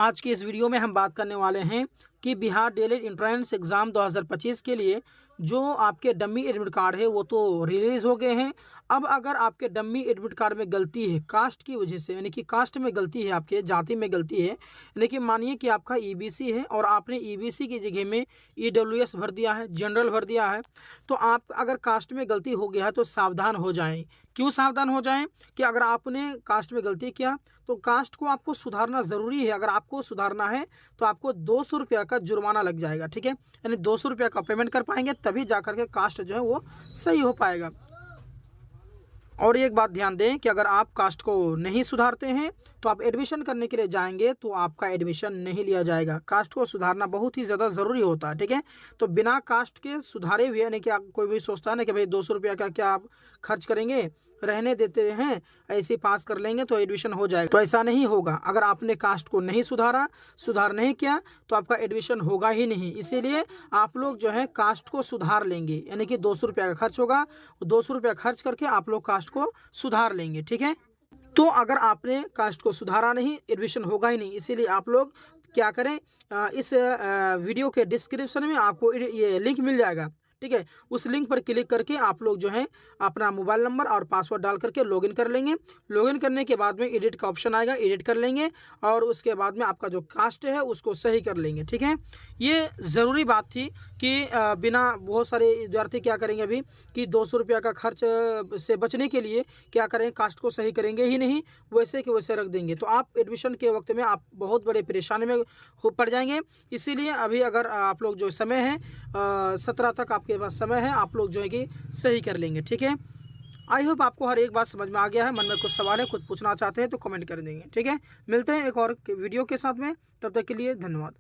आज की इस वीडियो में हम बात करने वाले हैं कि बिहार डीएलएड एंट्रेंस एग्ज़ाम 2025 के लिए जो आपके डमी एडमिट कार्ड है वो तो रिलीज़ हो गए हैं। अब अगर आपके डमी एडमिट कार्ड में गलती है कास्ट की वजह से, यानी कि कास्ट में गलती है, आपके जाति में गलती है, यानी कि मानिए कि आपका ईबीसी है और आपने ईबीसी की जगह में ईडब्ल्यूएस भर दिया है, जनरल भर दिया है, तो आप अगर कास्ट में गलती हो गया है तो सावधान हो जाएं। क्यों सावधान हो जाएं? कि अगर आपने कास्ट में गलती किया तो कास्ट को आपको सुधारना ज़रूरी है। अगर आपको सुधारना है तो आपको 200 रुपया का जुर्माना लग जाएगा, ठीक है। यानी 200 रुपया का पेमेंट कर पाएंगे तभी जा करके कास्ट जो है वो सही हो पाएगा। और एक बात ध्यान दें कि अगर आप कास्ट को नहीं सुधारते हैं तो आप एडमिशन करने के लिए जाएंगे तो आपका एडमिशन नहीं लिया जाएगा। कास्ट को सुधारना बहुत ही ज़्यादा ज़रूरी होता है, ठीक है। तो बिना कास्ट के सुधारे हुए, यानी कि कोई भी सोचता है ना कि भाई 200 रुपया का क्या आप खर्च करेंगे, रहने देते हैं, ऐसे पास कर लेंगे तो एडमिशन हो जाएगा, तो ऐसा नहीं होगा। अगर आपने कास्ट को नहीं सुधार नहीं किया तो आपका एडमिशन होगा ही नहीं। इसीलिए आप लोग जो है कास्ट को सुधार लेंगे, यानी कि 200 रुपया का खर्च होगा, 200 रुपया खर्च करके आप लोग कास्ट को सुधार लेंगे, ठीक है। तो अगर आपने कास्ट को सुधारा नहीं, एडमिशन होगा ही नहीं। इसीलिए आप लोग क्या करें, इस वीडियो के डिस्क्रिप्शन में आपको ये लिंक मिल जाएगा, ठीक है। उस लिंक पर क्लिक करके आप लोग जो है अपना मोबाइल नंबर और पासवर्ड डाल करके लॉगिन कर लेंगे। लॉगिन करने के बाद में एडिट का ऑप्शन आएगा, एडिट कर लेंगे और उसके बाद में आपका जो कास्ट है उसको सही कर लेंगे, ठीक है। ये ज़रूरी बात थी कि बिना, बहुत सारे विद्यार्थी क्या करेंगे अभी कि 200 रुपया का खर्च से बचने के लिए क्या करेंगे, कास्ट को सही करेंगे ही नहीं, वैसे के वैसे रख देंगे। तो आप एडमिशन के वक्त में आप बहुत बड़े परेशानी में पड़ जाएंगे। इसीलिए अभी अगर आप लोग जो समय है 17 तक आपके पास समय है, आप लोग जो है कि सही कर लेंगे, ठीक है। आई होप आपको हर एक बात समझ में आ गया है। मन में कुछ सवाल है, कुछ पूछना चाहते हैं तो कमेंट कर देंगे, ठीक है। मिलते हैं एक और वीडियो के साथ में, तब तक के लिए धन्यवाद।